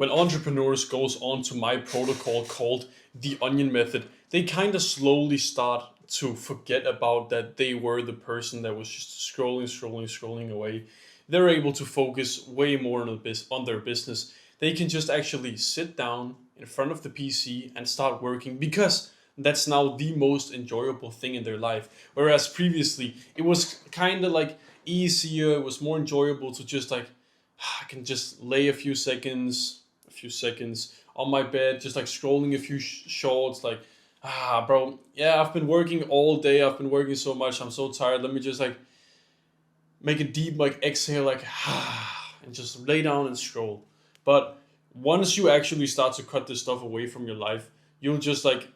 when entrepreneurs goes on to my protocol called the onion method, they kind of slowly start to forget about that they were the person that was just scrolling away. They're able to focus way more on their business. They can just actually sit down in front of the PC and start working because that's now the most enjoyable thing in their life. Whereas previously it was kind of like easier, it was more enjoyable to just like I can just lay a few seconds on my bed, just like scrolling a few shorts, like, bro, yeah, I've been working all day. I've been working so much. I'm so tired. Let me just like make a deep like exhale, like, and just lay down and scroll. But once you actually start to cut this stuff away from your life, you'll just like,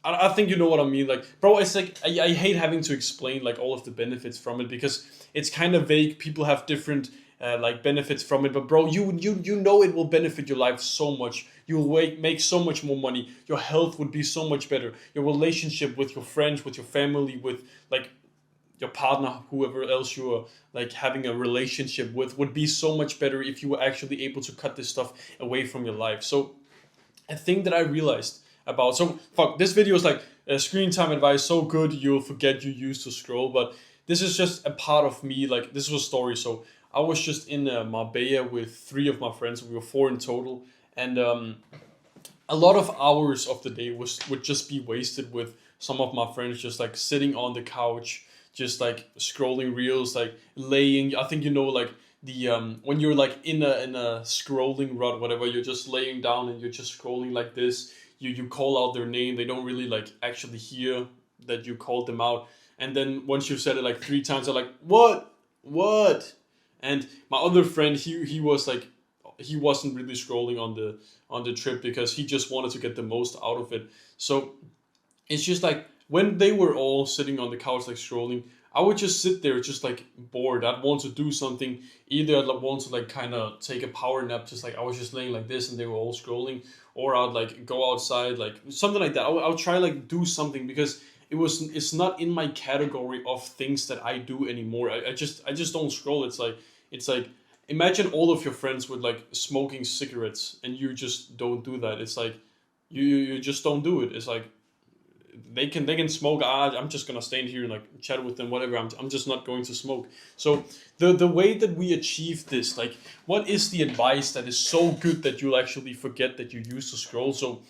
I think you know what I mean. Like, bro, it's like I hate having to explain like all of the benefits from it because it's kind of vague. People have different like benefits from it, but bro, you know it will benefit your life so much. You'll make so much more money. Your health would be so much better. Your relationship with your friends, with your family, with like your partner, whoever else you are like having a relationship with, would be so much better if you were actually able to cut this stuff away from your life. So a thing that I realized about, so fuck, this video is like screen time advice, so good you'll forget you used to scroll, but this is just a part of me. Like, this was a story. So I was just in Marbella with three of my friends. We were four in total, and a lot of hours of the day would just be wasted with some of my friends just like sitting on the couch, just like scrolling reels, like laying. I think you know like the when you're like in a scrolling rut, whatever, you're just laying down and you're just scrolling like this. You call out their name, they don't really like actually hear that you called them out, and then once you've said it like three times, they're like, what? And my other friend, he was like, he wasn't really scrolling on the trip because he just wanted to get the most out of it. So it's just like when they were all sitting on the couch like scrolling, I would just sit there just like bored. I'd want to do something. Either I'd like, want to like kind of take a power nap, just like I was just laying like this and they were all scrolling, or I'd like go outside, like something like that. I would try like do something because it's not in my category of things that I do anymore. I just don't scroll. It's like imagine all of your friends with like smoking cigarettes and you just don't do that. It's like you just don't do it. It's like they can smoke. I'm just gonna stand here and like chat with them, whatever. I'm just not going to smoke. So the way that we achieve this, like, what is the advice that is so good that you'll actually forget that you used to scroll? So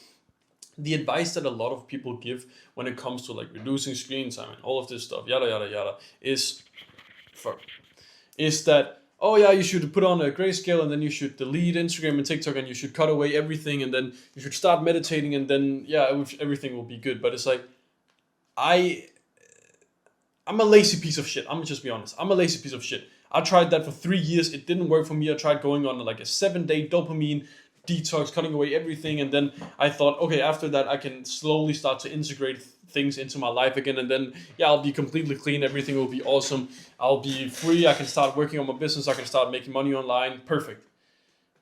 the advice that a lot of people give when it comes to like reducing screen time and all of this stuff, yada yada yada, is fuck, is that, oh yeah, you should put on a grayscale and then you should delete Instagram and TikTok and you should cut away everything and then you should start meditating and then yeah, everything will be good. But it's like I I'm a lazy piece of shit. I'm gonna just be honest. I'm a lazy piece of shit. I tried that for 3 years. It didn't work for me. I tried going on like a 7-day dopamine detox, cutting away everything, and then I thought, okay, after that I can slowly start to integrate things into my life again, and then yeah, I'll be completely clean. Everything will be awesome. I'll be free. I can start working on my business. I can start making money online. Perfect.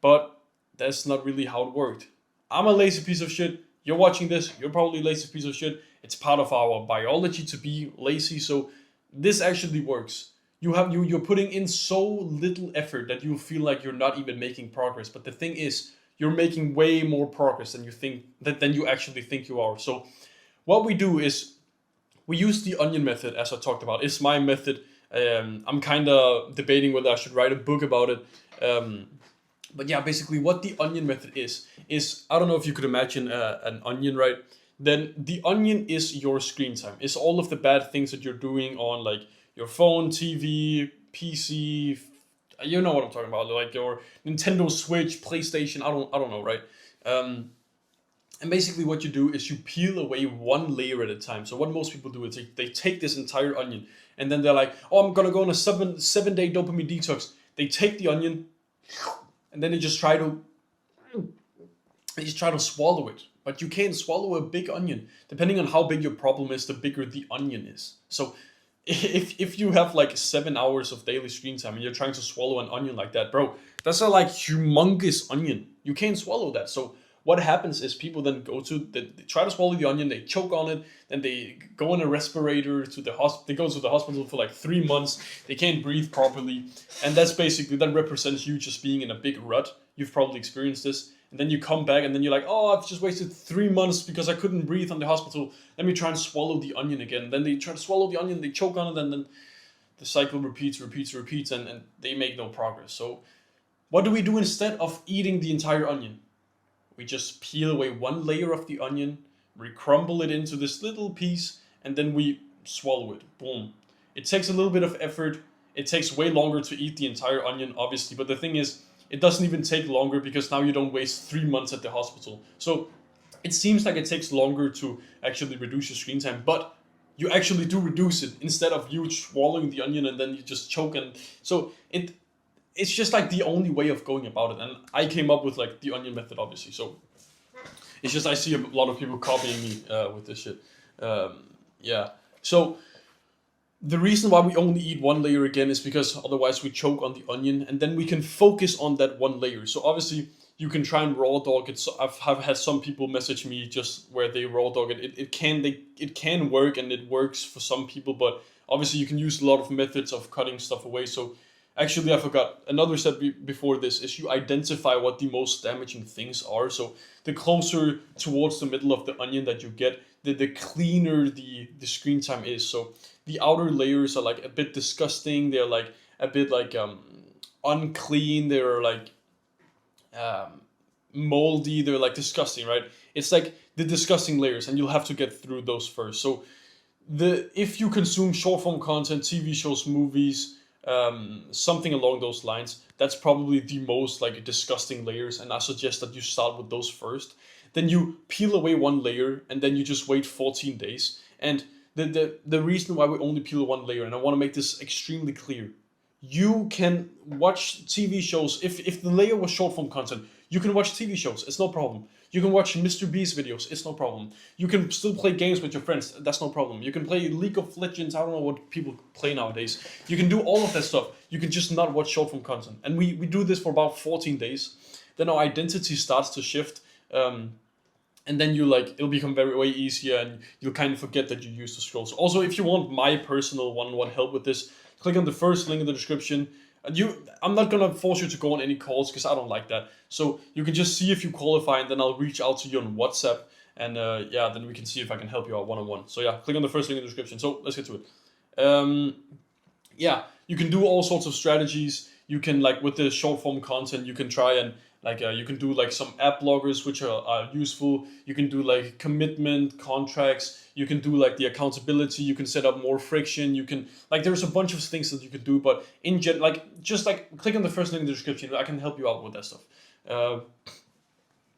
But that's not really how it worked. I'm a lazy piece of shit. You're watching this. You're probably a lazy piece of shit. It's part of our biology to be lazy. So this actually works. You're putting in so little effort that you feel like you're not even making progress. But the thing is, you're making way more progress than you actually think you are. So what we do is we use the onion method, as I talked about. It's my method. I'm kind of debating whether I should write a book about it. But yeah, basically what the onion method is I don't know if you could imagine an onion, right? Then the onion is your screen time. It's all of the bad things that you're doing on like your phone, TV, PC. You know what I'm talking about, like your Nintendo Switch, PlayStation. I don't know, right? And basically what you do is you peel away one layer at a time. So what most people do is they take this entire onion and then they're like, oh, I'm gonna go on a seven-day dopamine detox. They take the onion and then they just try to swallow it. But you can't swallow a big onion. Depending on how big your problem is, the bigger the onion is. So if you have like 7 hours of daily screen time and you're trying to swallow an onion like that, bro, that's a like humongous onion. You can't swallow that. So what happens is people then they try to swallow the onion, they choke on it, then they go in a respirator to the hospital. They go to the hospital for like 3 months. They can't breathe properly, and that represents you just being in a big rut. You've probably experienced this. And then you come back and then you're like, oh, I've just wasted 3 months because I couldn't breathe on the hospital. Let me try and swallow the onion again. Then they try to swallow the onion, they choke on it, and then the cycle repeats, and they make no progress. So what do we do instead of eating the entire onion? We just peel away one layer of the onion, we crumble it into this little piece, and then we swallow it. Boom. It takes a little bit of effort. It takes way longer to eat the entire onion, obviously, but the thing is, it doesn't even take longer because now you don't waste 3 months at the hospital. So it seems like it takes longer to actually reduce your screen time, but you actually do reduce it instead of you swallowing the onion and then you just choke. And so it's just like the only way of going about it. And I came up with like the onion method, obviously. So it's just I see a lot of people copying me with this shit. Yeah. So the reason why we only eat one layer again is because otherwise we choke on the onion, and then we can focus on that one layer. So obviously you can try and raw dog it. So I've had some people message me just where they raw dog it. It can work, and it works for some people, but obviously you can use a lot of methods of cutting stuff away. So actually I forgot another step before this is you identify what the most damaging things are. So the closer towards the middle of the onion that you get, the cleaner the screen time is. So the outer layers are like a bit disgusting. They're like a bit like unclean. They're like moldy. They're like disgusting, right? It's like the disgusting layers, and you'll have to get through those first. So if you consume short form content, TV shows, movies, something along those lines, that's probably the most like disgusting layers, and I suggest that you start with those first. Then you peel away one layer, and then you just wait 14 days. And the reason why we only peel one layer, and I want to make this extremely clear, you can watch TV shows. If the layer was short form content, you can watch TV shows. It's no problem. You can watch Mr. Beast videos. It's no problem. You can still play games with your friends. That's no problem. You can play League of Legends. I don't know what people play nowadays. You can do all of that stuff. You can just not watch short form content. And we do this for about 14 days. Then our identity starts to shift. And then it'll become way easier, and you'll kind of forget that you used to scroll. So also, if you want my personal one-on-one help with this, click on the first link in the description. I'm not gonna force you to go on any calls because I don't like that. So you can just see if you qualify, and then I'll reach out to you on WhatsApp, and then we can see if I can help you out one-on-one. So yeah, click on the first link in the description. So let's get to it. You can do all sorts of strategies. You can with the short form content, you can try and you can do some app bloggers, which are useful. You can do commitment contracts. You can do the accountability. You can set up more friction. You can there's a bunch of things that you can do. But in just click on the first link in the description. I can help you out with that stuff.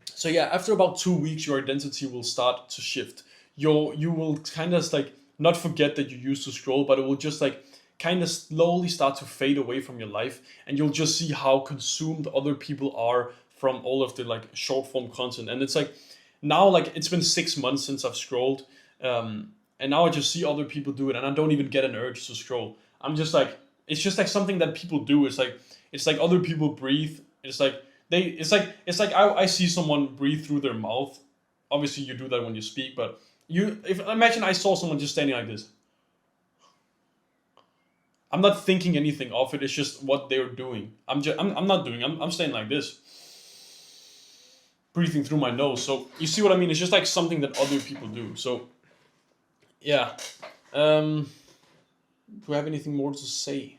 So yeah, after about 2 weeks, your identity will start to shift. You will kind of not forget that you used to scroll, but it will just kind of slowly start to fade away from your life, and you'll just see how consumed other people are from all of the short form content. And it's now it's been 6 months since I've scrolled, and now I just see other people do it, and I don't even get an urge to scroll. I'm just it's just something that people do. It's like other people breathe. It's like I see someone breathe through their mouth. Obviously you do that when you speak, but imagine I saw someone just standing like this. I'm not thinking anything of it. It's just what they're doing. I'm not doing. I'm staying like this, breathing through my nose. So you see what I mean? It's just something that other people do. So yeah. Do I have anything more to say?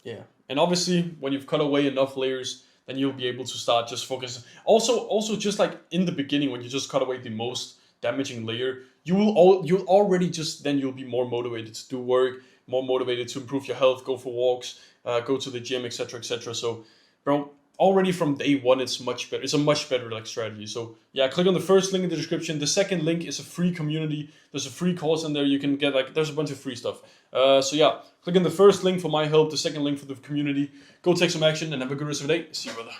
Yeah. And obviously, when you've cut away enough layers, then you'll be able to start just focusing. Also, just in the beginning, when you just cut away the most damaging layer, you'll already you'll be more motivated to do work, more motivated to improve your health, go for walks, go to the gym, etc., etc. So, bro, already from day one, it's much better. It's a much better strategy. So yeah, click on the first link in the description. The second link is a free community. There's a free course in there. You can get there's a bunch of free stuff. So yeah, click on the first link for my help. The second link for the community. Go take some action and have a good rest of the day. See you, brother.